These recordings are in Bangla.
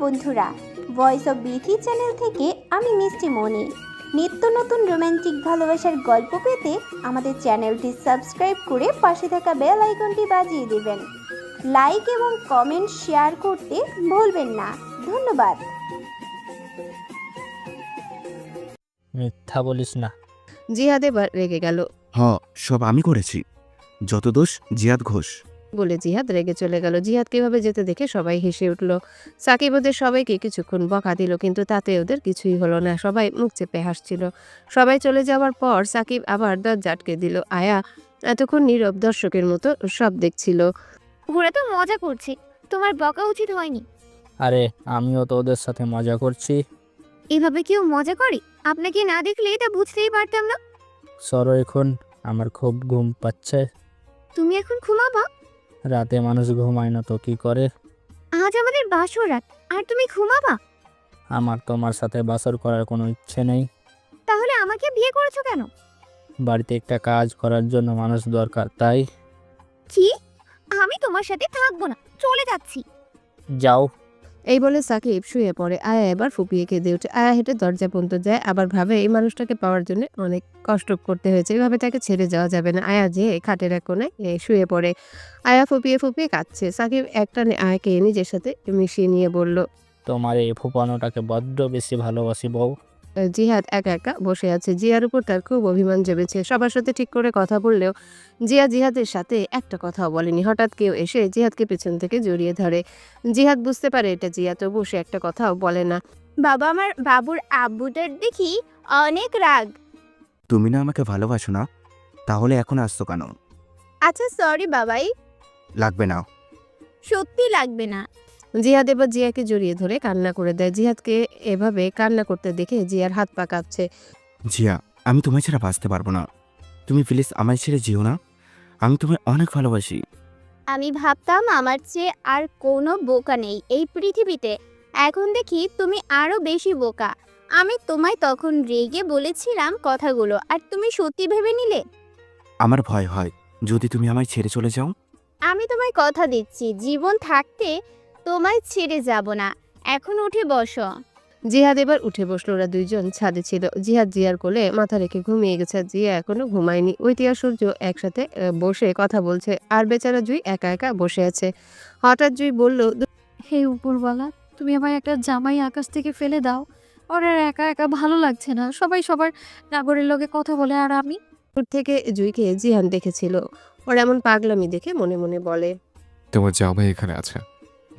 বন্ধুরা, ভয়েস অফ বিথি চ্যানেল থেকে আমি মিষ্টি মনি। নিত্য নতুন রোমান্টিক ভালোবাসার গল্প পেতে আমাদের চ্যানেলটি সাবস্ক্রাইব করে পাশে থাকা বেল আইকনটি বাজিয়ে দেবেন। লাইক এবং কমেন্ট শেয়ার করতে ভুলবেন না। ধন্যবাদ। মিথ্যা বলিস না। জিহাদ এবার রেগে গেল। সব আমি করেছি, যত দোষ জিয়াদ ঘোষ। বলে জিহাদ রেগে চলে গেল। জিহাদকে এভাবে যেতে দেখে সবাই হেসে উঠল। সাকিব ওদের সবাইকে কিছুক্ষণ বকা দিল, কিন্তু তাতে ওদের কিছুই হলো না। সবাই মুখ চেপে হাসছিল। সবাই চলে যাওয়ার পর সাকিব আবার দরজা আটকে দিল। আয়া এতক্ষণ নীরব দর্শকের মতো সব দেখছিল। ঘুরে তো মজা করছি, তোমার বকা উচিত হয়নি। আরে আমিও তো ওদের সাথে মজা করছি। এভাবে কেউ মজা করে? আপনাকে না দেখলে এটা বুঝতেই পারতাম না। সরো এখন, আমার খুব ঘুম পাচ্ছে। তুমি এখন ঘুমাবা? রাতে মানুষ ঘুমায় না তো কি করে? আজ আমাদের বাসর রাত, আর তুমি ঘুমাবা? আমার তোমার সাথে বাসর করার কোনো ইচ্ছে নেই। তাহলে আমাকে বিয়ে করেছো কেন? বাড়িতে একটা কাজ করার জন্য মানুষ দরকার, তাই। কি? আমি তোমার সাথে থাকবো না, চলে যাচ্ছি। যাও। এই বলে সাকিব শুয়ে পড়ে। আয়া এবার ফুপিয়ে কেঁদে ওঠে। আয়া হেঁটে দরজা পর্যন্ত যায়, আবার ভাবে এই মানুষটাকে পাওয়ার জন্য অনেক কষ্ট করতে হয়েছে, এভাবে তাকে ছেড়ে যাওয়া যাবে না। আয়া যে খাটের এক কোণায় শুয়ে পড়ে। আয়া ফুপিয়ে ফুপিয়ে কাঁদছে। সাকিব একটানে আয়াকে নিজের সাথে মিশিয়ে নিয়ে বলল, তোমার এই ফুপানোটাকে বড্ড বেশি ভালোবাসি বউ। জিহাদ একা একা বসে আছে। জিয়ার উপর তার খুব অভিমান জেমেছে। সবার সাথে ঠিক করে কথা বললেও জিয়া জিহাদের সাথে একটা কথাও বলেনি। হঠাৎ কেউ এসে জিহাদকে পেছন থেকে জড়িয়ে ধরে। জিহাদ বুঝতে পারে এটা জিয়া, তবু সে একটা কথাও বলে না। বাবা, আমার বাবুর আব্বুটার দেখি অনেক রাগ। তুমি না আমাকে ভালোবাসো না, তাহলে এখন আসছো কেন? আচ্ছা সরি বাবাই, লাগবে না। সত্যি লাগবে না। জিহাদ এবার জিয়াকে জড়িয়ে ধরে কান্না করে দেয়। জিহাদকে এভাবে কান্না করতে দেখে জিয়ার হাত পা কাঁপছে। জিয়া, আমি তোমায় ছাড়া বাঁচতে পারবো না। তুমি প্লিজ আমায় ছেড়ে যেও না, আমি তোমায় অনেক ভালোবাসি। আমি ভাবতাম আমার চেয়ে আর কোনো বোকা নেই এই পৃথিবীতে। এখন দেখি তুমি আরো বেশি বোকা। আমি তোমায় তখন রেগে বলেছিলাম কথাগুলো, আর তুমি সত্যি ভেবে নিলে। আমার ভয় হয় যদি তুমি আমায় ছেড়ে চলে যাও। আমি তোমায় কথা দিচ্ছি, জীবন থাকতে তোমায় ছেড়ে যাব না। এখন উঠে বসো। জিহাদ এবার উঠে বসলো। ওরা দুইজন ছাদে ছিল। জিহাদ জিয়ার কোলে মাথা রেখে ঘুমিয়ে গেছে। আর জিয়া এখনো ঘুমায়নি। ওই টিয়া সূর্য একসাথে বসে কথা বলছে, আর বেচারা জুই একা একা বসে আছে। হঠাৎ জুই বলল, হে উপরওয়ালা, তুমি আমায় একটা জামাই আকাশ থেকে ফেলে দাও। ওর আর একা একা ভালো লাগছে না, সবাই সবার নাগরের লগে কথা বলে, আর আমি। দূর থেকে জুইকে জিহান দেখেছিল। ওর এমন পাগলামি দেখে মনে মনে বলে, তোমার জামাই এখানে আছে,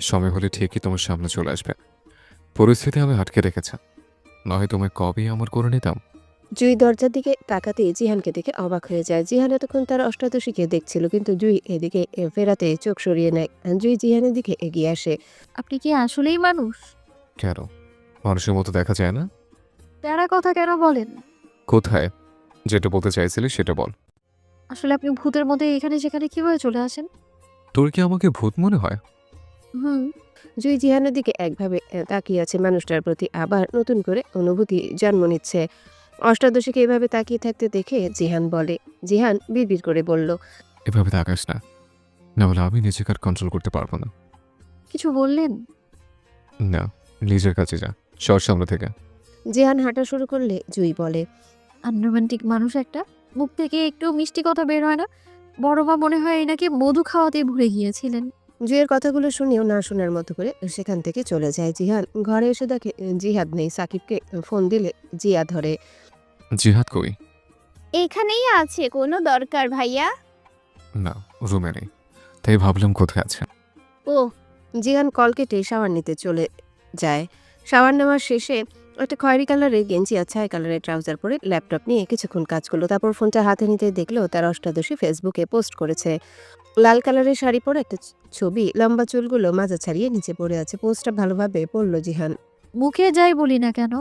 সময় হলে ঠিকই তোমার সামনে চলে আসবে। পরিস্থিতি আমি আটকে রেখেছে, নয় তোমায় কবেই আমার করে নিতাম। জুই দরজার দিকে তাকাতেই জিহানকে দেখে অবাক হয়ে যায়। জিহান এতক্ষণ তার অষ্টাদশীকে দেখছিল, কিন্তু জুই এদিকে ফেরাতে চোখ সরিয়ে নেয়। জুই জিহানের দিকে এগিয়ে আসে। আপনি কি আসলেই মানুষ? কেন, মানুষের মতো দেখা যায় না? তেরা কথা কেন বলেন? কোথায়? যেটা বলতে চাইছিলি সেটা বল। আসলে আপনি ভূতের মধ্যে এখানে সেখানে কিভাবে চলে আসেন? তোর কি আমাকে ভূত মনে হয়? হুম। জুই জিহানের দিকে একভাবে তাকিয়ে আছে। মানুষটার প্রতি আবার নতুন করে অনুভূতি জন্ম নিচ্ছে। অষ্টাদশীকে এভাবে তাকিয়ে থাকতে দেখে জিহান বিড়বিড় করে বলল, এভাবে তাকাস না, নাহলে আমি নিজেকে আর কন্ট্রোল করতে পারবো না। কিছু বললেন? না, নিজের কাছে যা, সর সামনে থেকে। জিহান হাঁটা শুরু করলে জুই বলে, আনরোমান্টিক মানুষ একটা, মুখ থেকে একটু মিষ্টি কথা বের হয় না। বড় মা মনে হয় এনাকে মধু খাওয়াতে ভুলে গিয়েছিলেন। জুইয়ের কথাগুলো শুনেও না শোনার মতো করে সেখান থেকে চলে যায়। জিহান ঘরে এসে দেখে জিহাদ নেই। সাকিবকে ফোন দিলে জিয়া ধরে। জিহাদ কই? এখানেই আছে, কোনো দরকার ভাইয়া? না, রুমে নেই, তাই ভাবলাম কোথায় আছে। ও, জিহান কল কেটে শাওয়ার নিতে চলে যায়। শাওয়ার নেওয়ার শেষে একটা খয়েরি কালারের গেঞ্জি আর ছাই কালারের ট্রাউজার পরে ল্যাপটপ নিয়ে কিছুক্ষণ কাজ করলো। তারপর ফোনটা হাতে নিতে দেখলো তার অষ্টাদশী ফেসবুকে পোস্ট করেছে। লাল কালারের শাড়ি পরে একটা ছবি, লম্বা চুলগুলো মাজা ছাড়িয়ে নিচে পড়ে আছে। পোস্টটা ভালোভাবে পড়লো জিহান। মুখে যাই বলি না কেন,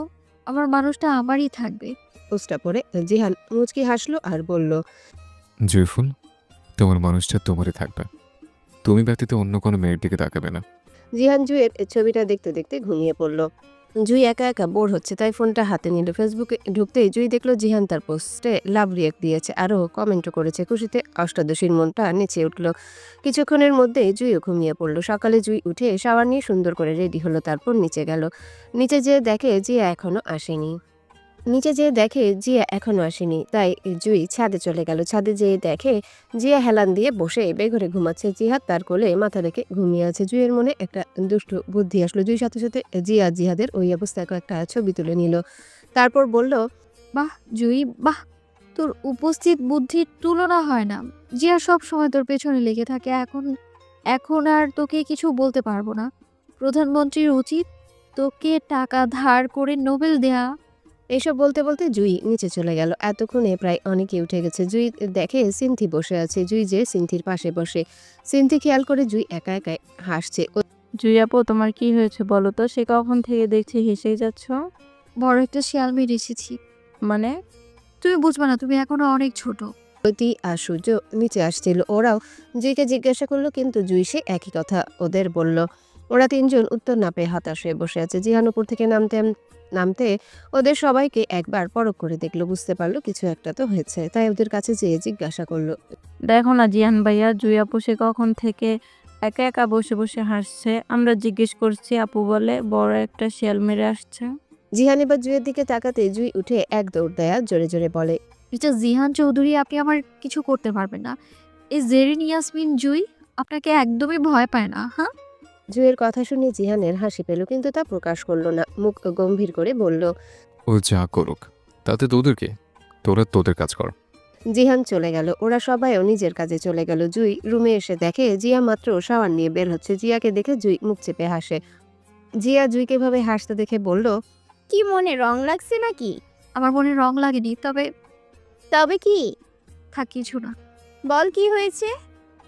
আমার মানুষটা আমারই থাকবে। পোস্টটা পরে জিহান মুচকি হাসলো আর বলল, জয়ফুল, তোমার মানুষটা তোমারই থাকবে, তুমি ব্যতীত অন্য কোনো মেয়ের দিকে তাকাবে না। জিহান জুয়ের ছবিটা দেখতে দেখতে ঘুমিয়ে পড়ল। জুই একা একা বোর হচ্ছে, তাই ফোনটা হাতে নিল। ফেসবুকে ঢুকতেই জুই দেখলো জিহান তার পোস্টে লাভ রিয়াক্ট দিয়েছে, আরও কমেন্টও করেছে। খুশিতে অষ্টাদশীর মনটা নেচে উঠল। কিছুক্ষণের মধ্যেই জুইও ঘুমিয়ে পড়লো। সকালে জুই উঠে শাওয়ার নিয়ে সুন্দর করে রেডি হলো, তারপর নিচে গেল। নিচে যেয়ে দেখে জিয়া এখনো আসেনি। তাই জুই ছাদে চলে গেল। ছাদে যেয়ে দেখে জিয়া হেলান দিয়ে বসে বেঘরে ঘুমাচ্ছে। জিহাদ তার কোলে মাথা রেখে ঘুমিয়ে আছে। জুইয়ের মনে একটা দুষ্টু বুদ্ধি আসলো। জুই সাথে সাথে জিহাদের ওই অবস্থায় একটা ছবি তুলে নিল। তারপর বলল, বাহ জুই বাহ, তোর উপস্থিত বুদ্ধির তুলনা হয় না। জিয়া সব সময় তোর পেছনে লেগে থাকে। এখন আর তোকে কিছু বলতে পারবো না। প্রধানমন্ত্রীর উচিত তোকে টাকা ধার করে নোবেল দেয়া। এসব বলতে বলতে জুই নিচে চলে গেল। এতক্ষণে প্রায় অনেকে উঠে গেছে। জুই দেখে সিনথি বসে আছে। জুই যে সিনথির পাশে বসে। সিনথি খেয়াল করে জুই একা একাই হাসছে। জুই আপু, তোমার কি হয়েছে বলো তো? সে কখন থেকে দেখছি হেসেই যাচ্ছ। বড় একটা শিয়াল মেরে এসেছি। মানে? তুমি বুঝবে না, তুমি এখনো অনেক ছোট। অতি আর সূর্য নিচে আসছিল। ওরাও জুইকে জিজ্ঞাসা করলো, কিন্তু জুই সে একই কথা ওদের বলল। ওরা তিনজন উত্তর না পেয়ে হতাশ হয়ে বসে আছে। জিহান উপর থেকে নামতে ওদের সবাইকে একবার পরখ করে দেখলো, বুঝতে পারলো কিছু একটা তো হয়েছে। তাই ওদের কাছে যেয়ে জিজ্ঞাসা করলো, দেখো না জিয়ান ভাইয়া, জুই আপু সে কখন থেকে একা একা বসে বসে হাসছে। আমরা জিজ্ঞেস করছি, আপু বলে বড় একটা শিয়াল মেরে আসছে। জিহান এবার জুইয়ের দিকে তাকাতে জুই উঠে এক দৌড় দেয়া জোরে জোরে বলে, মিস্টার জিহান চৌধুরী, আপনি আমার কিছু করতে পারবেন না। এই জেরিন ইয়াসমিন জুই আপনাকে একদমই ভয় পায় না। হ্যাঁ, জুইয়ের কথা শুনে জিহানের হাসি পেল, কিন্তু তা প্রকাশ করলো না। মুখ গম্ভীর করে বলল, ও যা করুক তাতে তোদের কি? তোরা তোদের কাজ কর। জিহান চলে গেল। ওরা সবাইও নিজের কাজে চলে গেল। জুই রুমে এসে দেখে জিয়া মাত্র শাওয়ার নিয়ে বের হচ্ছে। জিয়াকে দেখে জুই মুখ চেপে হাসে। জিয়া জুইকে ভাবে হাসতে দেখে বলল, কি মনে রং লাগছে নাকি? আমার মনে রং লাগেনি, তবে তবে কি? থাক কিছু না। বল কি হয়েছে?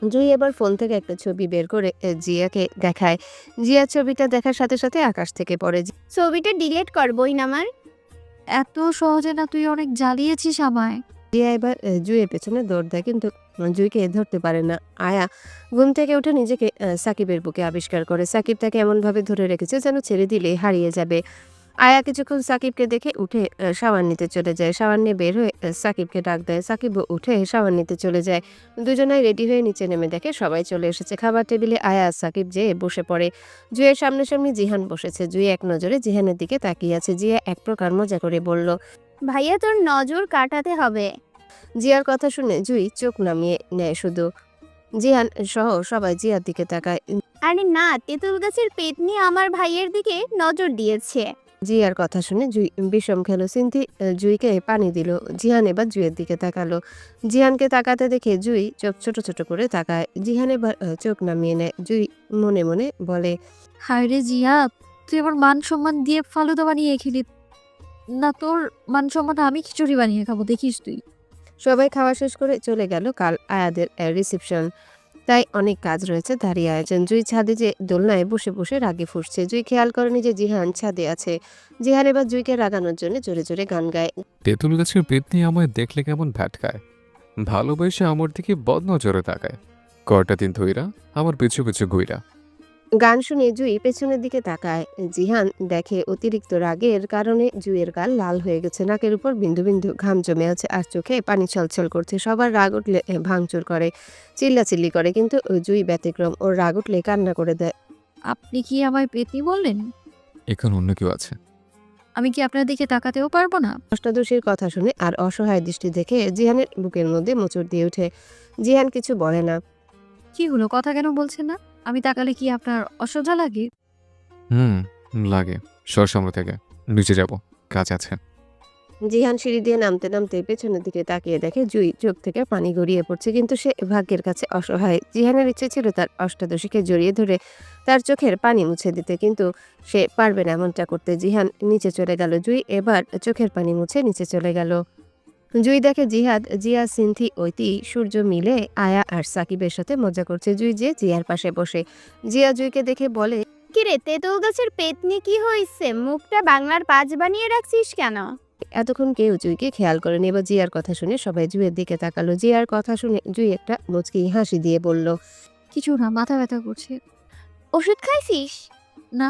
জুই এবার ফোন থেকে একটা ছবি বের করে জিয়াকে দেখায়। জিয়া ছবিটা দেখার সাথে সাথে আকাশ থেকে পড়ে। ছবিটা ডিলিট করবই না আমার। এত সহজে না, তুই অনেক জ্বালিয়েছিস আমায়। জিয়া এবার জুইয়ের পেছনে দৌড় দেয়, কিন্তু জুইকে ধরতে পারে না। আয়া ঘুম থেকে উঠে নিজেকে সাকিবের বুকে আবিষ্কার করে। সাকিব তাকে এমনভাবে ধরে রেখেছে যেন ছেড়ে দিলে হারিয়ে যাবে। আয়া কিছুক্ষণ সাকিবকে দেখে উঠে শাওয়ার নিতে চলে যায়। শাওয়ার নিয়ে বের হয়ে সাকিবকে ডাক দেয়। সাকিবও উঠে শাওয়ার নিতে চলে যায়। দুজনাই রেডি হয়ে নিচে নেমে দেখে সবাই চলে এসেছে। খাবার টেবিলে আয়া আর সাকিব যেয়ে বসে পড়ে। জুইয়ের সামনাসামনি জিহান বসেছে। জুই এক নজরে জিহানের দিকে তাকিয়ে আছে। জিয়া এক প্রকার মজা করে বলল, ভাইয়া, তোর নজর কাটাতে হবে। জিয়ার কথা শুনে জুই চোখ নামিয়ে নেয় শুধু। জিহান সহ সবাই জিয়ার দিকে তাকায়। আরে না, তেঁতুল গাছের পেতনি আমার ভাইয়ের দিকে নজর দিয়েছে। জিয়ার কথা শুনে জুই বিষম খেলো। সিনথি জুইকে পানি দিল। জিহান এবার জুইয়ের দিকে তাকালো। জিহানকে তাকাতে দেখে জুই চোখ ছোট ছোট করে তাকায়। জিহান এবার চোখ নামিয়ে নেয়। জুই মনে মনে বলে, হায় রে জিয়া, তুই আমার মান সম্মান দিয়ে ফালুদা বানিয়ে খেলি না। তোর মান সম্মান আমি খিচুড়ি বানিয়ে খাবো, দেখিস তুই। সবাই খাওয়া শেষ করে চলে গেল। কাল আয়াদের রিসেপশন, তাই অনেক কাজ রয়েছে, দাঁড়িয়ে আয়োজন। জুই ছাদে যে দোলনায় বসে বসে রাগে ফুঁসছে। জুই খেয়াল করেনি যে জিহান ছাদে আছে। জিহান এবার জুইকে রাগানোর জন্য জোরে জোরে গান গায়। তেঁতুল গাছের পেতনি আমায় দেখলে কেমন ভ্যাটকায়, ভালোবেসে আমার দিকে বদনজরে তাকায়, কয়টা দিন ধইরা আমার পিছু পিছু ঘুইরা। গান শুনে জুই পেছনের দিকে তাকায়। জিহান দেখে অতিরিক্ত রাগের কারণে জুইয়ের গাল লাল হয়ে গেছে। নাকের উপর বিন্দু বিন্দু ঘাম জমে আছে, আর চোখে পানি ছলছল করছে। সবার রাগ উঠলে ভাঙচুর করে, চিল্লাচিল্লি করে, কিন্তু জুই ব্যতিক্রম। ওর রাগ উঠলে কান্না করে দেয়। আপনি কি আমায় পেতনি বললেন? এখানে অন্য কেউ আছে। আমি কি আপনার দিকে তাকাতেও পারবো না? অষ্টাদশীর কথা শুনে আর অসহায় দৃষ্টি দেখে জিহানের বুকের মধ্যে মোচড় দিয়ে ওঠে। জিহান কিছু বলে না। কি হলো, কথা কেন বলছেন না? আমি তাকালে কি আপনার অসহ্য লাগে? লাগে। সর সামনে থেকে নিচে যাব, কাজ আছে। জিহান সিঁড়ি দিয়ে নামতে নামতে পেছনের দিকে তাকিয়ে দেখে জুই চোখ থেকে পানি গড়িয়ে পড়ছে, কিন্তু সে ভাগ্যের কাছে অসহায়। জিহানের ইচ্ছে ছিল তার অষ্টাদশীকে জড়িয়ে ধরে তার চোখের পানি মুছে দিতে, কিন্তু সে পারবে না এমনটা করতে। জিহান নিচে চলে গেল। জুই এবার চোখের পানি মুছে নিচে চলে গেল। জুই দেখে জিয়া, সিনথি, ঐতি, সূর্য মিলে আয়া আর সাকিবের সাথে মজা করছে। জুই যে জিয়ার পাশে বসে। জিয়া জুইকে দেখে বলে, কিরে, তেঁতুল গাছের পেতনি কি হয়েছে? মুখটা বাংলার পাঁচ বানিয়ে রাখছিস কেন? এতক্ষণ কেউ জুইকে খেয়াল করেনি। এবার জিয়ার কথা শুনে সবাই জুইয়ের দিকে তাকালো। জিয়ার কথা শুনে জুই একটা মুচকি হাসি দিয়ে বলল, কিছু না, মাথা ব্যথা করছে। ওষুধ খাইছিস? না।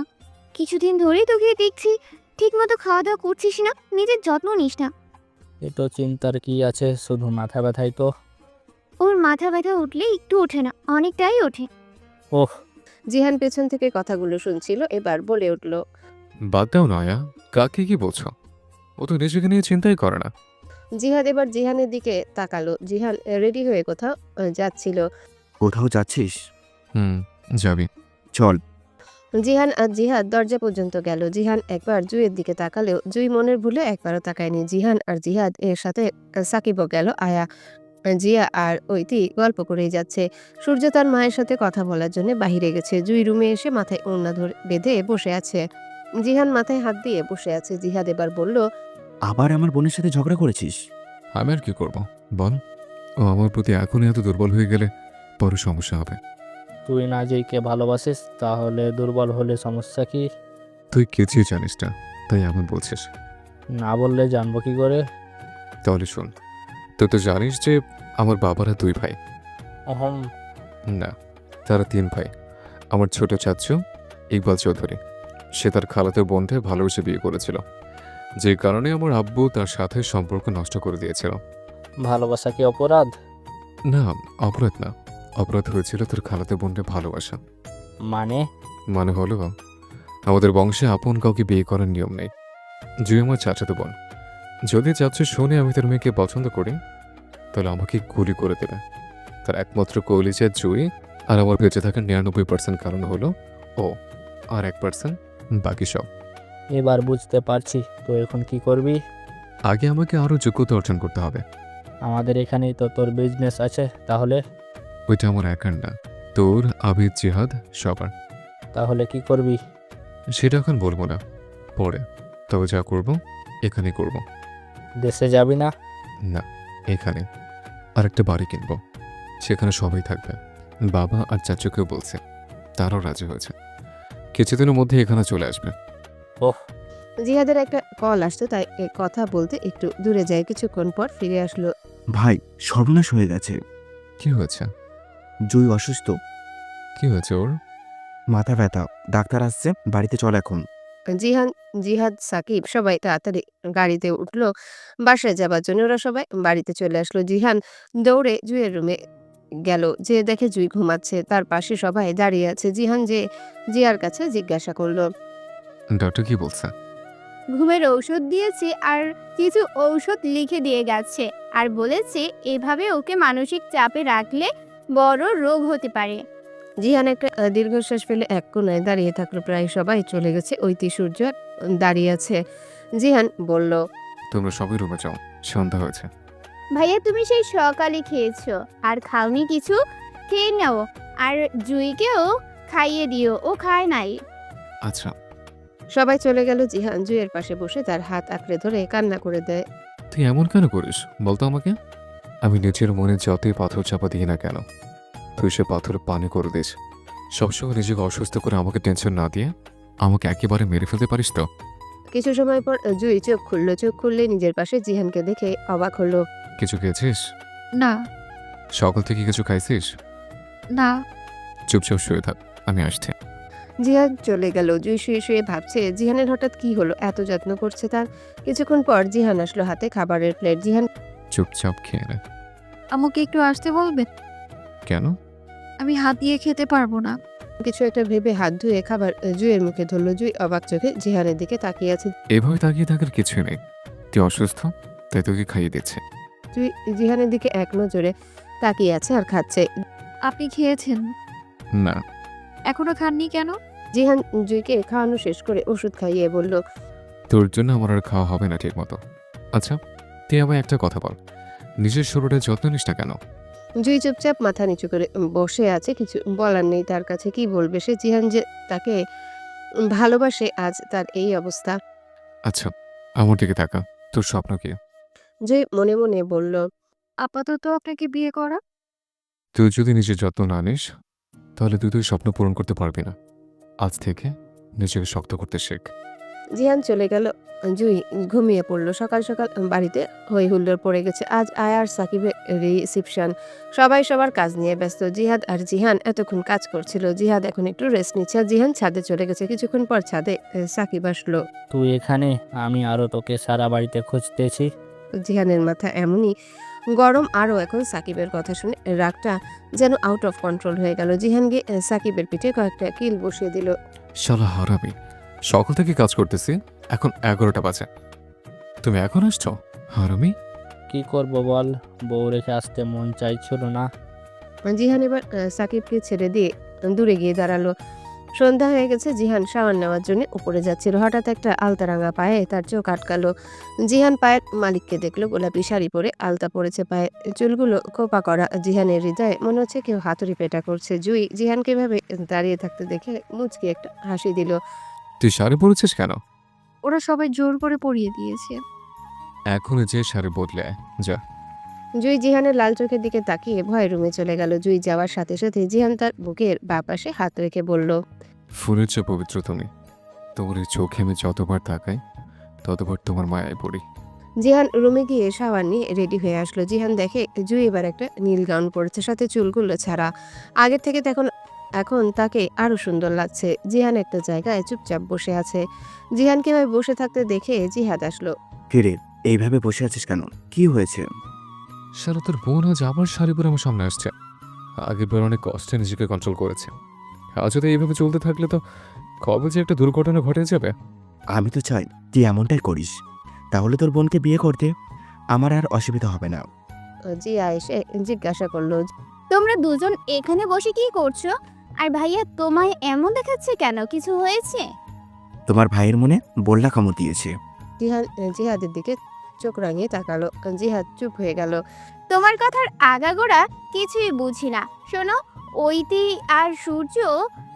কিছুদিন ধরেই তোকে দেখছি ঠিক মতো খাওয়া দাওয়া করছিস না, নিজের যত্ন নিস না। এ তো চিন্তার কি আছে, শুধু মাথা ব্যথাই তো। ওর মাথা ব্যথা উঠলে একটু ওঠে না, অনেকটাই ওঠে। ওহ, জিহান পেছন থেকে কথাগুলো শুনছিল, এবার বলে উঠল। বাদ দাও নয়া, কাকে কি বলছো? ও তো নিজেকে নিয়ে চিন্তাই করে না। জিহাদ এবার জিহানের দিকে তাকালো। জিহান রেডি হয়ে কোথাও যাচ্ছিল। কোথাও যাচ্ছিস? যাবি? চল। জিহান আর জিহাদ দরজা পর্যন্ত গেল। জিহান একবার জুইয়ের দিকে তাকালেও জুই মনের ভুলে একবারও তাকায়নি। জিহান আর জিহাদ এর সাথে সাকিবও গেল। আয়া, জিয়া আর ঐতি গল্প করেই যাচ্ছে। সূর্য তার মায়ের সাথে কথা বলার জন্য বাহিরে গেছে। জুই রুমে এসে মাথায় ওড়না ধরে বেঁধে বসে আছে। জিহান মাথায় হাত দিয়ে বসে আছে। জিহাদ এবার বলল, আবার আমার বোনের সাথে ঝগড়া করেছিস? আমি আর কি করব বল? ও আমার প্রতি এখনই এত দুর্বল হয়ে গেলে বড় সমস্যা হবে। তুই না যেইকে ভালোবাসিস, তাহলে দুর্বল হলে সমস্যা কি? তুই কিছুই জানিস না, তাই এমন বলছিস। না বললে জানবো কি করে? তাহলে শোন, তুই তো জানিস যে আমার বাবারা 2 ভাই। অহম। না, তারা 3 ভাই। আমার ছোট চাচু ইকবাল চৌধুরী, সে তার খালাতো বোনকে ভালোবেসে বিয়ে করেছিল, যে কারণে আমার আব্বু তার সাথে সম্পর্ক নষ্ট করে দিয়েছিল। ভালোবাসা কি অপরাধ? না, অপরাধ না। অপরাধ হয়েছিল তোর খালাতো বোনকে ভালোবাসা। মানে হলো আমাদের বংশে আপন কাউকে বিয়ে করার নিয়ম নেই। জুই আমার চাচাতো বোন। যদি চাচু শুনে আমি তোর মেয়েকে পছন্দ করি, তাহলে আমাকে গুলি করে দেবে। তার একমাত্র কলিজা জুই, আর আমার বেঁচে থাকার 99% কারণ হলো ও, আর 1% বাকি সব। এবার বুঝতে পারছি। তো এখন কি করবি? আগে আমাকে আরও যোগ্যতা অর্জন করতে হবে। আমাদের এখানেই তো তোর বিজনেস আছে, তাহলে? ওইটা আমার একার না, তোর, আবিদ, জিহাদ, সবার। তাহলে কি করবি? সেটা এখন বলবো না, পরে। তবে যা করব এখানে করব। দেশে যাবি না? না, এখানে। আর একটা বাড়ি কিনবো, সেখানে সবাই থাকবে। বাবা আর চাচুকেও বলছে, তারাও রাজি হয়েছে। কিছুদিনের মধ্যে এখানে চলে আসবে। ওহ, জিহাদের একটা কল আসতো, তাই কথা বলতে একটু দূরে যায়। কিছুক্ষণ পর ফিরে আসলো। ভাই, সর্বনাশ হয়ে গেছে। কি হয়েছে? জুই অসুস্থ। কি হয়েছে ওর? মাথা ব্যথা, ডাক্তার আসছে, বাড়িতে চল এখন। জিহান, জিহাদ, সাকিব সবাই তাড়াতাড়ি গাড়িতে উঠলো বাসায় যাবার জন্য। ওরা সবাই বাড়িতে চলে আসলো। জিহান দৌড়ে জুইয়ের রুমে গেল, যে দেখে জুই ঘুমাচ্ছে। তার পাশে সবাই দাঁড়িয়ে আছে। জিহান যে জিয়ার কাছে জিজ্ঞাসা করলো, ডক্টর কি বলছে? ঘুমের ঔষধ দিয়েছে আর কিছু ঔষধ লিখে দিয়ে গেছে, আর বলেছে এভাবে ওকে মানসিক চাপে রাখলে বড় রোগ হতে পারে। জিহান একটা দীর্ঘশ্বাস ফেলে এক কোণায় দাঁড়িয়ে থাকলো। প্রায় সবাই চলে গেছে। ঐতি, সূর্য দাঁড়িয়ে আছে। জিহান বলল, তোমরা সবাই রুমে যাও, সন্ধ্যা হয়েছে। ভাইয়া তুমি সেই সকালে খেয়েছো আর খাওনি কিছু, খেয়ে নাও। আর জুইকেও খাইয়ে দিও, ও খায় নাই। আচ্ছা। সবাই চলে গেল। জিহান জুইয়ের পাশে বসে তার হাত আঁকড়ে ধরে কান্না করে দেয়। তুই এমন কেন করিস বলতো আমাকে? আমি নিজের মনে যতই পাথর চাপা দিই না কেন, তুই সে পাথর পানি করে দিস। সবসময় নিজেকে অসুস্থ করে আমাকে টেনশন না দিয়ে আমাকে একেবারে মেরে ফেলতে পারিস তো? কিছু সময় পর জুই চোখ খুললো। চোখ খুললে নিজের পাশে জিহানকে দেখে অবাক হলো। কিছু খেয়েছিস? না, সকাল থেকে কিছু খাইছিস? না। চুপচাপ শুয়ে থাক, আমি আসছি। জিহান চলে গেল। জুই শুয়ে শুয়ে ভাবছে জিহানের হঠাৎ কি হলো, এত যত্ন করছে তার। কিছুক্ষণ পর জিহান আসলো, হাতে খাবারের প্লেট। জিহান চুপচাপ খেয়ে নে। আমাকে একটু আসতে বলবেন? কেন? আমি হাত দিয়ে খেতে পারবো না। কিছু একটা ভেবে হাত ধুয়ে খাবার জুইয়ের মুখে ধরলো। জুই অবাক চোখে জিহানের দিকে তাকিয়ে আছে। এভাবে তাকিয়ে থাকার কিছুই নেই, তুই অসুস্থ তাই তোকে খাইয়ে দিচ্ছে। জুই জিহানের দিকে এক নজরে তাকিয়ে আছে আর খাচ্ছে। আপনি খেয়েছেন? না। এখনো খাননি কেন? জিহান জুইকে খাওয়ানো শেষ করে ওষুধ খাইয়ে বলল, তোর জন্য আমার আর খাওয়া হবে না ঠিক মতো। আচ্ছা, তুই আমায় একটা কথা বল, নিজের শরীরের যত্ন নিস না কেন? জুই চুপচাপ মাথা নিচু করে বসে আছে। কিছু বলার নেই তার কাছে। কি বলবে সে? জিহান যে তাকে ভালোবাসে, আজ তার এই অবস্থা। আচ্ছা, আমার দিকে তাকা, তোর স্বপ্ন কি? জুই মনে মনে বলল, আপাতত আপনাকে বিয়ে করা। তুই যদি নিজের যত্ন না নিস, তাহলে তুই স্বপ্ন পূরণ করতে পারবি না। আজ থেকে নিজেকে শক্ত করতে শেখ। জিহান চলে গেল। জুই ঘুমিয়ে পড়লো। সকাল সকাল বাড়িতে হই হুল্লোড় পড়ে গেছে। আজ আয়ার সাকিবের রিসিপশন। সবাই সবার কাজ নিয়ে ব্যস্ত। জিহাদ আর জিহান এতক্ষণ কাজ করছিল। জিহাদ এখন একটু রেস্ট নিচ্ছে আর জিহান ছাদে চলে গেছে। কিছুক্ষণ পর ছাদে সাকিব আসলো। তুই এখানে? আমি আরও তোকে সারা বাড়িতে খুঁজতেছি। জিহানের মাথা এমনই গরম, আরও এখন সাকিবের কথা শুনে রাগটা যেন আউট অফ কন্ট্রোল হয়ে গেল। জিহান গিয়ে সাকিবের পিঠে কয়েকটা কিল বসিয়ে দিল। শালা হারামি, সকাল থেকে কাজ করতেছি, এখন 11টা বাজে, তুমি এখন আসছো? হারামি। কি করব বল, বউ রেখে আসতে মন চাইছিল না। জিহান এবার সাকিবকে ছেড়ে দিয়ে দূরে গিয়ে দাঁড়ালো। সন্ধ্যা হয়ে গেছে। জিহান শাওয়ার নেওয়ার জন্য উপরে যাচ্ছিল। হঠাৎ একটা আলতা রাঙা পায়ে তার চোখ আটকালো। জিহান পায়ের মালিককে দেখলো। গোলাপি শাড়ি পরে আলতা পরেছে পায়ে, চুলগুলো খোপা করা। জিহানের হৃদয়ে মনে হচ্ছে কেউ হাতুড়ি পেটা করছে। জুই জিহানকে এভাবে দাঁড়িয়ে থাকতে দেখে মুচকি একটা হাসি দিল। তুই শাড়ি পরেছিস কেন? ওরা সবাই জোর করে পরিয়ে দিয়েছে। এখনই যে শাড়ি বদলে আয়, যা। জুই জিহানের লাল চোখের দিকে তাকিয়ে ভয় রুমে চলে গেল। জুই যাওয়ার সাথে সাথে জিহান তার বুকের বাঁ পাশে হাত রেখে বলল, ফুলের চেয়ে পবিত্র তুমি। তোমার এই চোখে আমি যতবার তাকাই ততবার তোমার মায়ায় পড়ি। জিহান রুমে গিয়ে শাওয়ার নিয়ে রেডি হয়ে আসলো। জিহান দেখে জুই এবার একটা নীল গাউন পরেছে, সাথে চুলগুলো ছাড়া। আগের থেকে এখন তাকে আরো সুন্দর লাগছে। জিহান একটা জায়গায় চুপচাপ বসে আছে। জিহানকে এভাবে বসে থাকতে দেখে জিহাদ আসলো। কিরে, এইভাবে বসে আছিস কেন? কি হয়েছে? শালা তোর বোন আজ আবার শাড়ি পরে আমার সামনে আসছে। আগের বার অনেক কষ্টে নিজেকে কন্ট্রোল করেছে, আজ যদি এইভাবে চলতে থাকলে তো কবে যে একটা দুর্ঘটনা ঘটে যাবে। আমি তো চাই তুই এমনটাই করিস, তাহলে তোর বোনকে বিয়ে করতে আমার আর অসুবিধা হবে না। জিয়া এসে জিজ্ঞাসা করলো, তোমরা দুজন এখানে বসে কি করছো? আর ভাইয়া তোমায় এমন দেখাচ্ছে কেন? কিছু হয়েছে? তোমার ভাইয়ের মনে বল্লা কামড় দিয়েছে। জিহান জিহাদের দিকে চোখ রাঙিয়ে তাকালো। জিহাদ চুপ হয়ে গেল। তোমার কথার আগাগোড়া কিছুই বুঝি না। শোনো, ওইতি আর সূর্য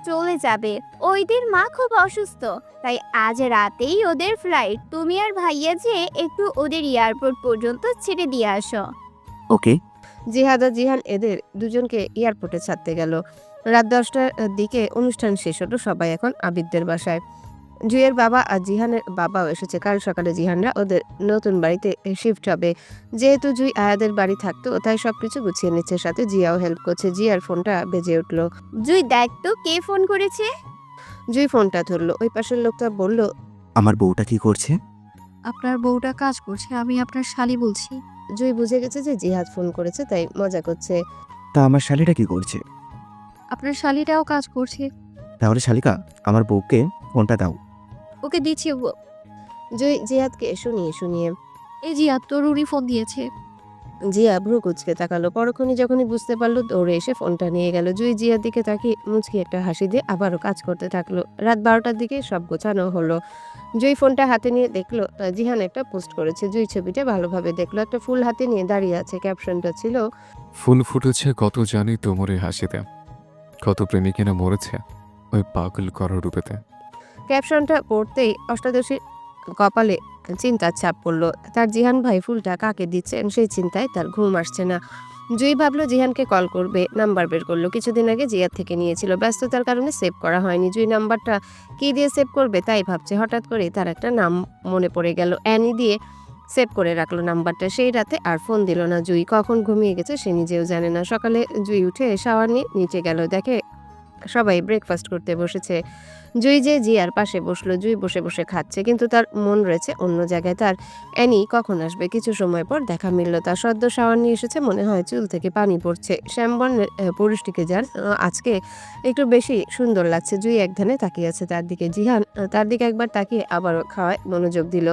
চলে যাবে। ওইতির মা খুব অসুস্থ, তাই আজ রাতেই ওদের ফ্লাইট। তুমি আর ভাইয়া যে একটু ওদের এয়ারপোর্ট পর্যন্ত ছেড়ে দিয়ে আসো। ওকে। জিহাদ আর জিহান এদের দুজনকে এয়ারপোর্টে ছাড়তে গেল। রাত 10টার দিকে অনুষ্ঠান শেষ হলো। সবাই এখন আবিদদের বাসায়। জুইয়ের বাবা আর জিহানের বাবাও এসেছে। কাল সকালে জিহানরা ওদের নতুন বাড়িতে শিফট হবে। যেহেতু জুই আয়াদের বাড়ি থাকতো, তাই সবকিছু গুছিয়ে নিচ্ছে। সাথে জিয়াও হেল্প করছে। জিয়ার ফোনটা বেজে উঠলো। জুই, দেখ তো কে ফোন করেছে। জুই ফোনটা ধরলো। ওই পাশের লোকটা বলল, আমার বউটা কি করছে? আপনার বউটা কাজ করছে, আমি আপনার শালি বলছি। জুই বুঝে গেছে যে জিহাদ ফোন করেছে, তাই মজা করছে। তা আমার শালিটা কি করছে? আপনার শালিটাও কাজ করছে। তাহলে শালিকা, আমার বউকে ফোনটা দাও। ওকে দিচ্ছি। জুই জিহাদকে শুনিয়ে এই জিয়া, তোর উনি ফোন দিয়েছে। জিয়া ভ্রু কুচকে তাকালো। পরক্ষণই যখনই বুঝতে পারলো, দৌড়ে এসে ফোনটা নিয়ে গেল। জুই জিয়ার দিকে তাকিয়ে মুচকি একটা হাসি দিয়ে আবারও কাজ করতে থাকলো। রাত 12টার দিকে সব গোছানো হলো। জুই ফোনটা হাতে নিয়ে দেখলো জিহান একটা পোস্ট করেছে। জুই ছবিটা ভালোভাবে দেখলো। একটা ফুল হাতে নিয়ে দাঁড়িয়ে আছে। ক্যাপশনটা ছিল, ফুল ফুটেছে কত জানি তোমার এই হাসিতে, কত প্রেমিকেরা মরেছে ওই পাগল করার রূপেতে। ক্যাপশনটা পড়তেই অষ্টাদশীর কপালে চিন্তার ছাপ পড়লো। তার জিহান ভাই ফুলটা কাকে দিচ্ছেন সেই চিন্তায় তার ঘুম আসছে না। জুই ভাবলো জিহানকে কল করবে। নাম্বার বের করলো। কিছুদিন আগে জিয়ার থেকে নিয়েছিল, ব্যস্ততার কারণে সেভ করা হয়নি। জুই নাম্বারটা কি দিয়ে সেভ করবে তাই ভাবছে। হঠাৎ করে তার একটা নাম মনে পড়ে গেল। অ্যানি দিয়ে সেভ করে রাখলো নাম্বারটা। সেই রাতে আর ফোন দিল না জুই। কখন ঘুমিয়ে গেছে সে নিজেও জানে না। সকালে জুই উঠে শাওয়ার নিয়ে নিচে গেল। দেখে সবাই ব্রেকফাস্ট করতে বসেছে। জুই যে জিয়ার পাশে বসলো। জুই বসে বসে খাচ্ছে, কিন্তু তার মন রয়েছে অন্য জায়গায়। তার অ্যানি কখন আসবে? কিছু সময় পর দেখা মিলল। তার সদ্য শাওয়ার নিয়ে এসেছে, মনে হয় চুল থেকে পানি পড়ছে। শ্যামবর্ণের পুরুষটিকে যার আজকে একটু বেশি সুন্দর লাগছে। জুই এক ধ্যানে তাকিয়ে আছে তার দিকে। জিহান তার দিকে একবার তাকিয়ে আবারও খাওয়ায় মনোযোগ দিল।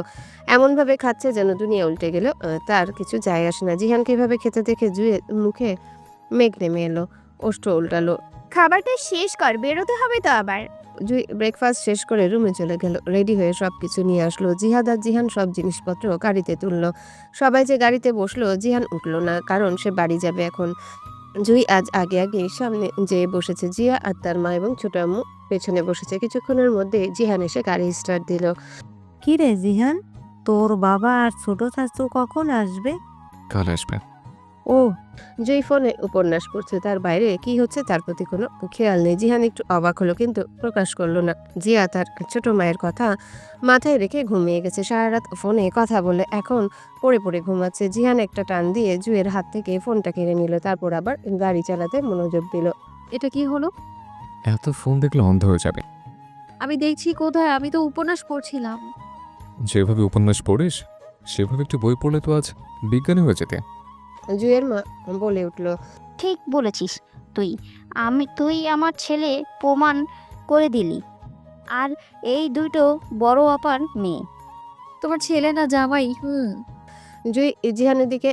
এমনভাবে খাচ্ছে যেন দুনিয়া উল্টে গেল। তার কিছু যায় আসে না। জিহানকে এভাবে খেতে দেখে জুইয়ের মুখে মেঘ নেমে এলো। ওষ্ঠ উল্টালো। খাবারটা শেষ কর, বেরোতে হবে তো আবার। জুই ব্রেকফাস্ট শেষ করে রুমে চলে গেল। রেডি হয়ে সবকিছু নিয়ে আসলো। জিহাদ আর জিহান সব জিনিসপত্র গাড়িতে তুললো। সবাই যে গাড়িতে বসলো, জিহান উঠলো না, কারণ সে বাড়ি যাবে এখন। জুই আজ আগে আগে সামনে যেয়ে বসেছে। জিয়া আর তার মা এবং ছোট আম্মু পেছনে বসেছে। কিছুক্ষণের মধ্যে জিহান এসে গাড়ি স্টার্ট দিল। কি রে জিহান, তোর বাবা আর ছোট শাশু কখন আসবে? কাল আসবে। ও জুই ফোনে উপন্যাস পড়ছে, তার বাইরে কি হচ্ছে তার প্রতি কোনো খেয়াল নেই। জিহান একটু অবাক হলো কিন্তু প্রকাশ করলো না। জিয়া তার ছোট মায়ের কথা মাথায় রেখে ঘুমিয়ে গেছে। সারা রাত ফোনে কথা বলে এখন পড়ে পড়ে ঘুমাচ্ছে। জিহান একটা টান দিয়ে জুয়ের হাত থেকে ফোনটা কেড়ে নিল, তারপর আবার গাড়ি চালাতে মনোযোগ দিল। এটা কি হলো? এত ফোন দেখলে অন্ধ হয়ে যাবে। আমি দেখছি কোথায়, আমি তো উপন্যাস পড়ছিলাম। যেভাবে উপন্যাস পড়িস সেভাবে একটু বই পড়লে তো আজ বিজ্ঞানী হয়ে যেতে। জুয়ের মা বলে উঠল, ঠিক বলেছিস তুই আমার ছেলে প্রমাণ করে দিলি। আর এই দুটো বড় আপার মেয়ে। তোমার ছেলে না জামাই? জুই জিহানের দিকে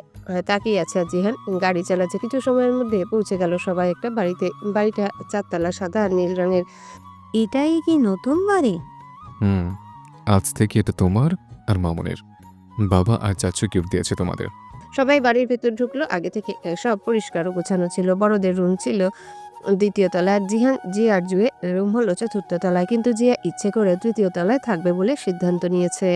তাকিয়ে আছে। আর জিহান গাড়ি চালাচ্ছে। কিছু সময়ের মধ্যে পৌঁছে গেল সবাই একটা বাড়িতে। বাড়িটা 4 তলা, সাদা আর নীল রঙের। এটাই কি নতুন বাড়ি? আজ থেকে এটা তোমার আর মামুনের। বাবা আর চাচু গিফট দিয়েছে তোমাদের। সবাই বাড়ির ভেতর ঢুকলো। আগে থেকে সব পরিষ্কার ও গোছানো ছিল। বড়দের রুম ছিল 2য় তলায়। জিয়া আর জুয়ে রুম হলো 4র্থ তলায়, কিন্তু জিয়া ইচ্ছে করে 3য় তলায় থাকবে বলে সিদ্ধান্ত নিয়েছে।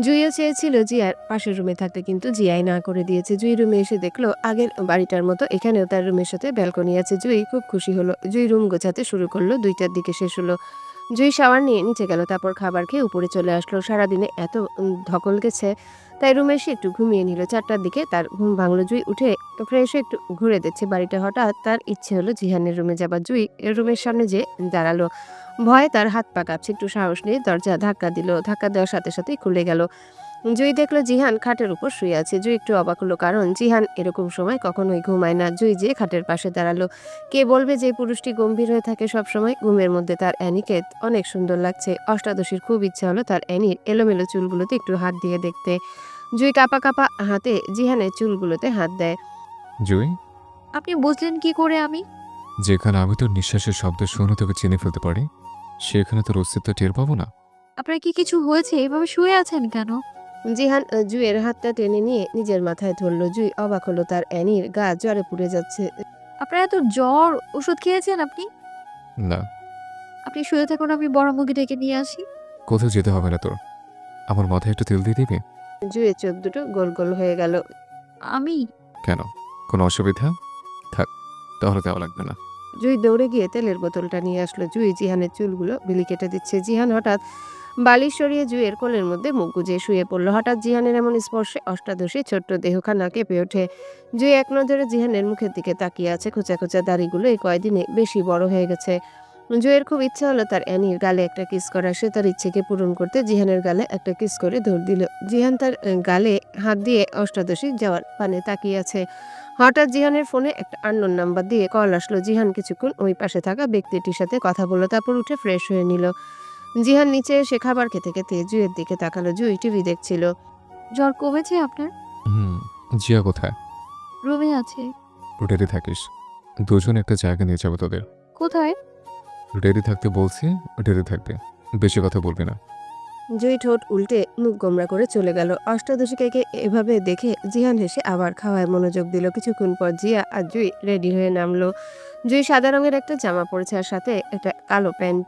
জুইও চেয়েছিল জিয়ার পাশের রুমে থাকতে, কিন্তু জিয়াই না করে দিয়েছে। জুই রুমে এসে দেখলো আগের বাড়িটার মতো এখানেও তার রুমের সাথে ব্যালকনি আছে। জুই খুব খুশি হলো। জুই রুম গোছাতে শুরু করলো। 2টার দিকে শেষ হলো। জুই শাওয়ার নিয়ে নিচে গেল, তারপর খাবার খেয়ে উপরে চলে আসলো। সারাদিনে এত ধকল গেছে, তাই রুমে এসে একটু ঘুমিয়ে নিল। 4টার দিকে তার ঘুম ভাঙলো। জুই উঠে ফ্রেশ হয়ে একটু ঘুরে দিচ্ছে বাড়িটা। হঠাৎ তার ইচ্ছে হলো জিহানের রুমে যাবার। জুই রুমের সামনে যে দাঁড়ালো। ভয়ে তার হাত পা কাঁপছে। একটু সাহস নিয়ে দরজা ধাক্কা দিল। ধাক্কা দেওয়ার সাথে সাথেই খুলে গেল। জুই দেখলো জিহান খাটের উপর শুয়ে আছে। জুই একটু অবাক হলো, কারণ জিহান এরকম সময় কখনোই ঘুমায় না। জুই যে খাটের পাশে দাঁড়ালো। কে বলবে যে পুরুষটি গম্ভীর হয়ে থাকে সব সময়? ঘুমের মধ্যে তার অ্যানিকে অনেক সুন্দর লাগছে। অষ্টাদশীর খুব ইচ্ছা হলো তার অ্যানির এলোমেলো চুলগুলোতে একটু হাত দিয়ে দেখতে। জুই কাঁপা কাঁপা হাতে জিহানের চুলগুলোতে হাত দেয়। জুই, আপনি বুঝলেন কি করে? আমি যেখানে আমি তোর নিঃশ্বাসের শব্দ শুনে তোকে চিনে ফেলতে পারি, সেখানে তোর অস্তিত্ব টের পাবো না? আপনার কি কিছু হয়েছে? এভাবে শুয়ে আছেন কেন? জিহান জুইয়ের হাতটা টেনে নিয়ে নিজের মাথায় ধরলো। জুই অবাক হলো, তার অ্যানির গা জ্বরে পুড়ে যাচ্ছে। আপনার এত জ্বর, ওষুধ খেয়েছেন আপনি? না, আপনি শুয়ে থাকুন, আমি বড় মুখে ডেকে নিয়ে আসি। কোথাও যেতে হবে না তোর। আমার মাথায় একটু তেল দিয়ে দিবি? জুইয়ের চোখ দুটো গোল গোল হয়ে গেল। আমি কেন, কোনো অসুবিধা? থাক, তাহলে দেওয়া লাগবে না। জুই দৌড়ে গিয়ে তেলের বোতলটা নিয়ে আসলো। জুই জিহানের চুলগুলো বিলি কেটে দিচ্ছে। জিহান হঠাৎ বালিশ সরিয়ে জুইয়ের কোলের মধ্যে মুখ গুজে শুয়ে পড়লো। হঠাৎ জিহানের এমন স্পর্শে অষ্টাদশী ছোট্ট দেহখানা কেঁপে ওঠে। জুই এক নজরে জিহানের মুখের দিকে তাকিয়ে আছে। খোঁচা খোঁচা দাড়িগুলো এই কয়দিনে বেশি বড় হয়ে গেছে। জুইয়ের খুব ইচ্ছা হলো তার অ্যানির গালে একটা কিস করা। সে তার ইচ্ছেকে পূরণ করতে জিহানের গালে একটা কিস করে দৌড় দিল। জিহান তার গালে হাত দিয়ে অষ্টাদশী যাওয়ার পানে তাকিয়ে আছে। হঠাৎ জিহানের ফোনে একটা আননোন নাম্বার দিয়ে কল আসলো। জিহান কিছুক্ষণ ওই পাশে থাকা ব্যক্তিটির সাথে কথা বলল, তারপর উঠে ফ্রেশ হয়ে নিল। জিহান নিচে এসে খাবার খেতে খেতে জুইয়ের দিকে তাকালো। জুই টিভি দেখছিল। জ্বর কমেছে আপনার? জিয়া কোথায়? রুমে আছে। রেডি থাকিস, দুজন একটা জায়গা নিয়ে যাবো তোদের। কোথায়? রেডি থাকতে বলছি, রেডি থাকবে, বেশি কথা বলবি না। জুই ঠোঁট উল্টে মুখ গোমরা করে চলে গেল। অষ্টাদশীকে এভাবে দেখে জিহান হেসে আবার খাওয়ায় মনোযোগ দিল। কিছুক্ষণ পর জিয়া আর জুই রেডি হয়ে নামলো। জুই সাদা রঙের একটা জামা পরেছে আর সাথে একটা কালো প্যান্ট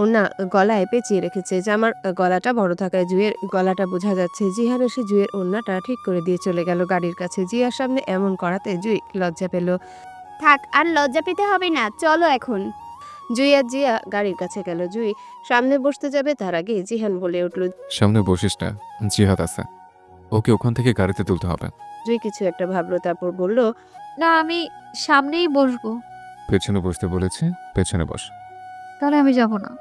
ওনা গলায় পেঁচিয়ে রেখেছে। জামার গলাটা বড় থাকায় জুইয়ের গলাটা বোঝা যাচ্ছে। জিহান এসে জুইয়ের ওড়নাটা ঠিক করে দিয়ে চলে গেল গাড়ির কাছে। জিয়ার সামনে এমন করাতে জুই লজ্জা পেল। থাক, আর লজ্জা পেতে হবে না, চলো এখন। জুই আর জিয়া গাড়ির কাছে গেল। জুই সামনে বসতে যাবে, তার আগে জিহান বলে উঠল। সামনে বসিস না, জিহাদ আছে, ওকে ওখান থেকে গাড়িতে তুলতে হবে। জুই কিছু একটা ভাবলো, তারপর বলল, না, আমি সামনেই বসবো। পেছনে বসতে বলেছি, পেছনে বস। তাহলে আমি যাব না।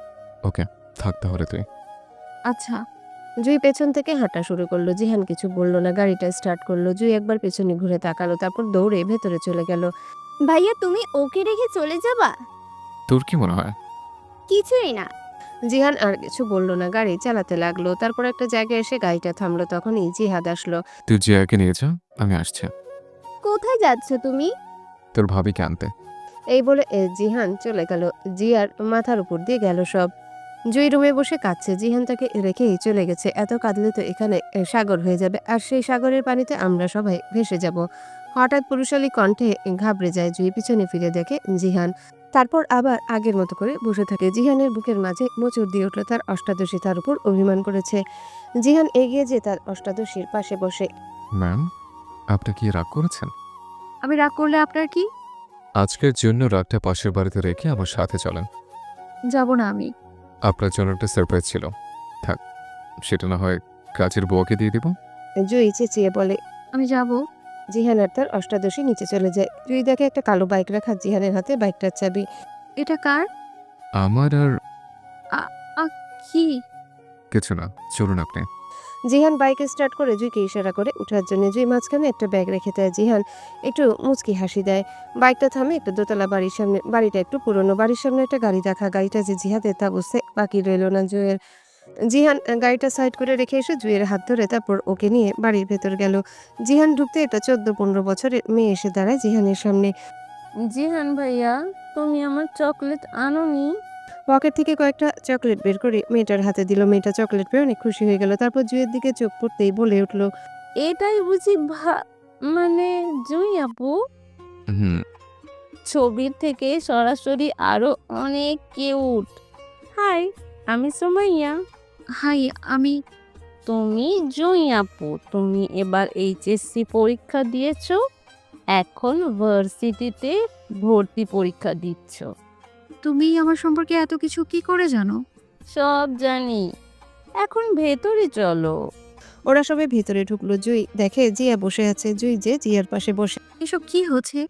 ওকে, থাক তাহলে তুই। আচ্ছা। জুই পেছন থেকে হাঁটা শুরু করলো। জিহান কিছু বলল না, গাড়িটা স্টার্ট করলো। জুই একবার পেছনে ঘুরে তাকালো, তারপর দৌড়ে ভেতরে চলে গেল। ভাইয়া, তুমি ওকে রেখে চলে যাবা? তোর কি মনে হয়? কিছুই না। জিহান আর কিছু বলল না, গাড়ি চালাতে লাগলো। তারপর একটা জায়গায় এসে গাড়িটা থামলো। তখনই জিহাদ আসলো। তুই জিয়াকে নিয়ে যা, আমি আসছি। কোথায় যাচ্ছ তুমি? তোর ভাবিকে আনতে। এই বলে জিহান চলে গেল। জিয়ার মাথার উপর দিয়ে গেল সব। জুই রুমে বসে কাঁদছে। জিহান তাকে রেখেই চলে গেছে। এত কাঁদলে তো এখানে সাগর হয়ে যাবে, আর সেই সাগরের পানিতে আমরা সবাই ভেসে যাব। হঠাৎ পুরুষালী কণ্ঠে ঘাবড়ে যায় জুই। পিছনে ফিরে দেখে জিহান। তারপর আবার আগের মতো করে বসে থাকে। জিহানের বুকের মাঝে মোচড় দিয়ে উঠল। তার অষ্টাদশী তার উপর অভিমান করেছে। জিহান এগিয়ে যেয়ে তার অষ্টাদশীর পাশে বসে। ম্যাম, আপনি কি রাগ করেছেন? আমি রাগ করলে আপনার কি? আজকের জন্য রাগটা পাশের বাড়িতে রেখে আমার সাথে চলেন। যাব না আমি। আপনার জন্য একটা সারপ্রাইজ ছিল। থাক, সেটা না হয় কাজের বউকে দিয়ে দিব। জুই চেঁচিয়ে বলে। আমি যাব। জিহান আর তার অষ্টাদশী নিচে চলে যায়। জুই দেখে একটা কালো বাইক রাখা জিহানের হাতে বাইকটার চাবি। এটা কার? আমার আর কি? কিছু না, চলুন আপনি। জিহান বাইক স্টার্ট করে জুইকে ইশারা করে ওঠার জন্য। জুই মাঝখানে একটা ব্যাগ রেখে দেয়। জিহান একটু মুচকি হাসি দেয়। বাইকটা থামে একটা দোতলা বাড়ির সামনে। বাড়িটা একটু পুরনো। বাড়ির সামনে একটা গাড়ি রাখা। গাড়িটা যে জিহাদের তা বুঝতে বাকি রইল না জুয়ের। জিহান গাড়িটা সাইড করে রেখে এসে জুয়ের হাত ধরে তারপর ওকে নিয়ে বাড়ির ভেতর গেল। জিহান ঢুকতে একটা 14-15 বছরের মেয়ে এসে দাঁড়ায় জিহানের সামনে। জিহান ভাইয়া, তুমি আমার চকলেট আনোনি? পকেট থেকে কয়েকটা চকলেট বের করে মেয়েটার হাতে দিল। মেয়েটা চকলেট পেয়ে অনেক খুশি হয়ে গেল। তারপর জুয়ের দিকে চোখ পড়তেই বলে উঠল, এটাই বুঝি মানে জুই আপু? হুম। ছবির থেকে সরাসরি আরো অনেক কিউট। হাই, আমি সুমাইয়া। হাই, আমি। তুমি জুই আপু, তুমি এবার এইচএসসি পরীক্ষা দিয়েছো, এখন ভার্সিটিতে ভর্তি পরীক্ষা দিচ্ছ। তুমি আমার সম্পর্কে এত কিছু কি করে জানো? সব জানি, এখন ভেতরে চলো। ওরা সবাই ভিতরে ঢুকলো। জুই দেখে জিয়া বসে আছে। জুই যে জিয়ার পাশে বসে। এসব কি হচ্ছে?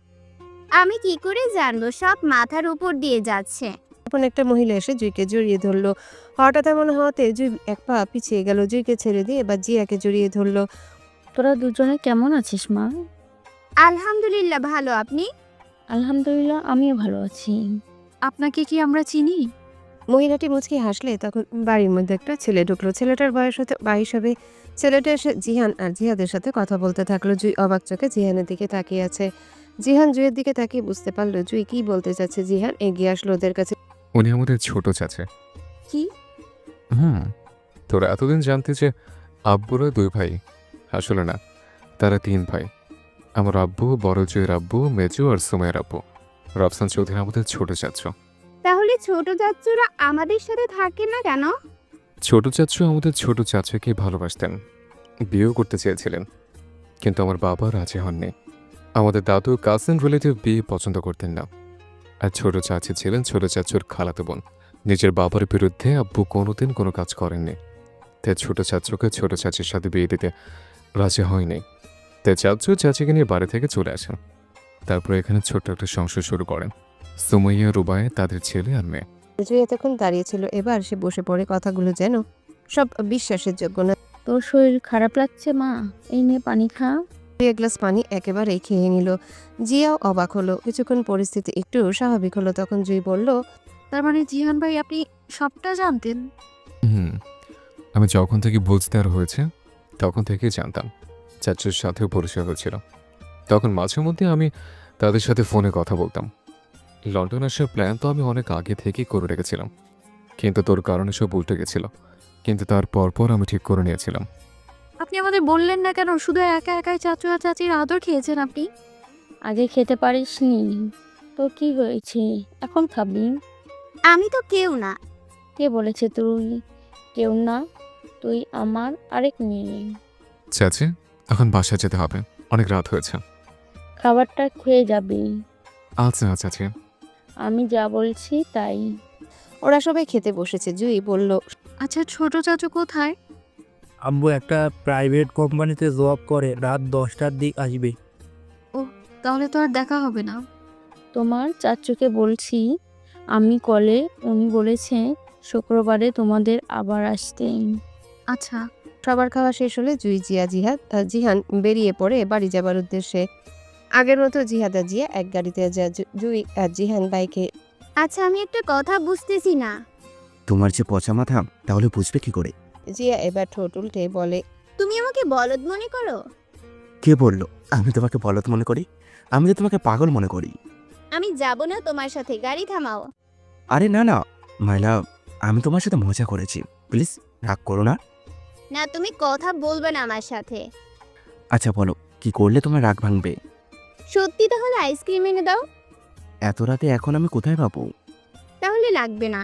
আমি কি করে জানবো? সব মাথার উপর দিয়ে যাচ্ছে। তখন একটা মহিলা এসে জুইকে জড়িয়ে ধরলো। হঠাৎ এমন হওয়াতে জুই এক পা পিছিয়ে গেল। জুইকে ছেড়ে দিয়ে এবার জিয়াকে জড়িয়ে ধরলো। তোরা দুজনে কেমন আছিস মা? আলহামদুলিল্লাহ, ভালো। আপনি? আলহামদুলিল্লাহ, আমিও ভালো আছি। আপনাকে কি আমরা চিনি? মহিলাটি মুচকি হাসলে তখন বাড়ির মধ্যে একটা ছেলে ঢুকলো। ছেলেটার বয়স হতে 22 হবে। ছেলেটা এসে জিহান আর জিহাদের সাথে কথা বলতে থাকলো। জুই অবাক চোখে জিহানের দিকে তাকিয়ে আছে। জিহান জুইয়ের দিকে তাকিয়ে বুঝতে পারলো জুই কি বলতে চাচ্ছে। জিহান এগিয়ে আসলো ওদের কাছে। উনি আমাদের ছোট চাচা। কি? হুম। তোরা এতদিন জানতে যে আব্বুরা 2 ভাই, আসলে না, তারা 3 ভাই। আমার আব্বু, বড় জয়ের আব্বু, মেজু আর সুমাইয়ের আব্বু। রফসান চৌধুরী আমাদের ছোট চাচু। তাহলে ছোট চাচুরা আমাদের সাথে থাকে না কেন? ছোট চাচু আমাদের ছোট চাচাকে ভালোবাসতেন, বিয়েও করতে চেয়েছিলেন, কিন্তু আমার বাবা রাজি হননি। আমাদের দাদু কাজিন রিলেটিভ বিয়ে পছন্দ করতেন না। আর ছোট চাচি ছিলেন ছোট চাচুর খালাতো বোন। নিজের বাবার বিরুদ্ধে আব্বু কোনোদিন কোনো কাজ করেননি, তাই ছোট চাচুকে ছোট চাচির সাথে বিয়ে দিতে রাজি হয়নি। তাই চাচু চাচিকে নিয়ে বাড়ি থেকে চলে আসেন। তারপর এখানে ছোট্ট একটা সংসার শুরু করেন। সুমাইয়া, রুবায়ে, তাদের ছেলে আর মেয়ে। জুই এতক্ষণ দাঁড়িয়ে ছিল। এবার সে বসে পড়ে। কথাগুলো যেন সব বিশ্বাসের যোগ্য না। তোর শরীর খারাপ লাগছে মা? এই নে পানি খা। জুই এক গ্লাস পানি একেবারেই খেয়ে নিল। জিয়াও অবাক হলো। কিছুক্ষণ পরিস্থিতি একটু স্বাভাবিক হলো। তখন জুই বলল, তার মানে জিহান ভাই আপনি সবটা জানতেন? হুম, আমি যখন থেকে বুঝতে আর হয়েছে তখন থেকেই জানতাম। চাচুর সাথেও পরিচয় হয়েছিল। তখন মাঝে মধ্যে আমি তাদের সাথে ফোনে কথা বলতাম। লন্ডন আসার প্ল্যান তো আমি অনেক আগে থেকেই করে রেখেছিলাম, কিন্তু তোর কারণে সব উল্টে গেছিল। কিন্তু তার পর আমি ঠিক করে নিয়েছিলাম। আপনি আমাদের বললেন না কেন? শুধু একা একাই চাচু আর চাচির আদর খেয়েছেন আপনি। আগে খেতে পারিসনি, তোর কি হয়েছে? এখন খাবি? আমি তো কেউ না। কে বলেছে তুই কেউ না? তুই আমার আরেক মেয়ে। চাচি, এখন বাসায় যেতে হবে, অনেক রাত হয়েছে। খাবারটা খেয়ে যাবি। আচ্ছা চাচি। আমি যা বলছি তাই। ওরা সবাই খেতে বসেছে। জুই বলল, আচ্ছা, ছোট চাচু কোথায়? আব্বু একটা প্রাইভেট কোম্পানিতে জব করে, রাত 10টার দিক আসবে। তাহলে তো আর দেখা হবে না। তোমার চাচুকে বলছি আমি কলে, উনি বলেছে শুক্রবারে তোমাদের আবার আসতে। আচ্ছা। খাবার খাওয়া শেষ হলে জুই, জিয়া, জিহান বেরিয়ে পড়ে বাড়ি যাবার উদ্দেশ্যে। আগের মতো জিহাদ আর জিয়া এক গাড়িতে যায়। জুই আর জিহান বাইকে। আচ্ছা, আমি একটা কথা বুঝতেছি না। তোমার যে পচা মাথা, তাহলে বুঝবে কি করে? জিয়া এবার ঠোঁট উল্টে বলে, তুমি আমাকে বলদ মনে করো? কে বললো আমি তোমাকে বলদ মনে করি? আমি তো তোমাকে পাগল মনে করি। আমি যাব না তোমার সাথে, গাড়ি থামাও। আরে না না মাইলা, আমি তোমার সাথে মজা করেছি, প্লিজ রাগ করো না। না, তুমি কথা বলবে না আমার সাথে। আচ্ছা বলো, কি করলে তোমার রাগ ভাঙবে? সত্যি? তাহলে আইসক্রিম এনে দাও। এত রাতে এখন আমি কোথায় পাবো? তাহলে লাগবে না।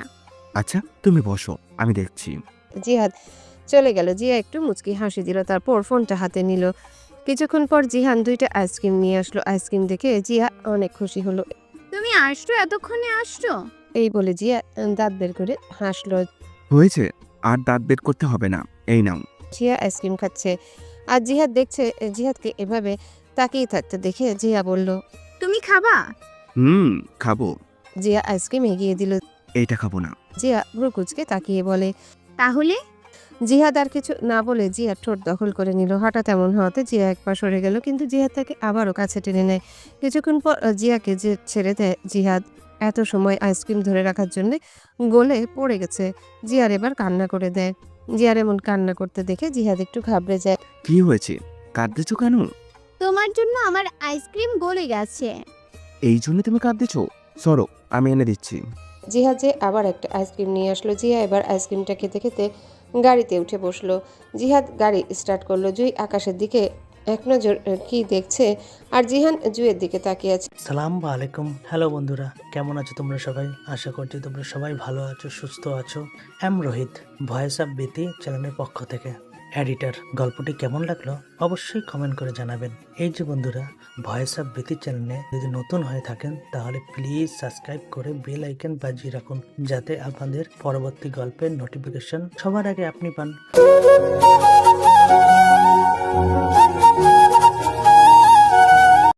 আচ্ছা তুমি বসো, আমি দেখছি। জিহাদ চলে গেল। জিয়া একটু মুচকি হাসি দিল। তারপর ফোনটা হাতে নিল। কিছুক্ষণ পর জিহান 2টা আইসক্রিম নিয়ে আসলো। আইসক্রিম দেখে জিয়া অনেক খুশি হলো। তুমি আসছো, এতক্ষণে আসছো? এই বলে জিয়া দাঁত বের করে হাসলো। হয়েছে, আর দাঁত বের করতে হবে না, এই নাও। জিয়া আইসক্রিম খাচ্ছে আর জিহাদ দেখছে। জিহাদকে এভাবে তাকিয়ে থাকতে দেখে জিয়া বলল, তুমি খাবা? খাবো। জিয়া আইসক্রিম এগিয়ে দিল। এইটা খাবো না। জিয়া ভ্রুকুচকে তাকিয়ে বলে। তাহলে জিহাদ আর কিছু না বলে জিয়া ঠোঁট দখল করে নিল। হঠাৎ এমন হওয়াতে জিয়া এক পা সরে গেল, কিন্তু জিহাদ তাকে আবারও কাছে টেনে নেয়। কিছুক্ষণ পর জিয়াকে যে ছেড়ে দেয়। জিহাদ এত সময় আইসক্রিম ধরে রাখার জন্য গলে পড়ে গেছে। জিয়ার এবার কান্না করে দেয়। জিয়ার এমন কান্না করতে দেখে জিহাদ একটু ঘাবড়ে যায়। কি হয়েছে, কাঁদতেছো কেন? তোমার জন্য আমার আইসক্রিম গলে গেছে। এই জন্য তুমি কাঁদতেছো? সরো, আমি এনে দিচ্ছি। জিহাদ যে আবার একটা আইসক্রিম নিয়ে আসলো। জিয়া এবার আইসক্রিমটা খেতে খেতে গাড়িতে উঠে বসলো। জিহাদ গাড়ি স্টার্ট করলো। জুই আকাশের দিকে এক নজর কি দেখছে, আর জিহান জুয়ের দিকে তাকিয়ে আছে। সালাম আলাইকুম। হ্যালো বন্ধুরা, কেমন আছো তোমরা সবাই? আশা করছি তোমরা সবাই ভালো আছো, সুস্থ আছো। এম রোহিত, ভয়েস অফ বিতি চ্যানেলের পক্ষ থেকে এডিটর। গল্পটি কেমন লাগলো অবশ্যই কমেন্ট করে জানাবেন। এই যে বন্ধুরা, ভয়েস অফ বিতি চ্যানেলে যদি নতুন হয়ে থাকেন তাহলে প্লিজ সাবস্ক্রাইব করে বেল আইকন বাজিয়ে রাখুন, যাতে আপনাদের পরবর্তী গল্পের নোটিফিকেশন সবার আগে আপনি পান।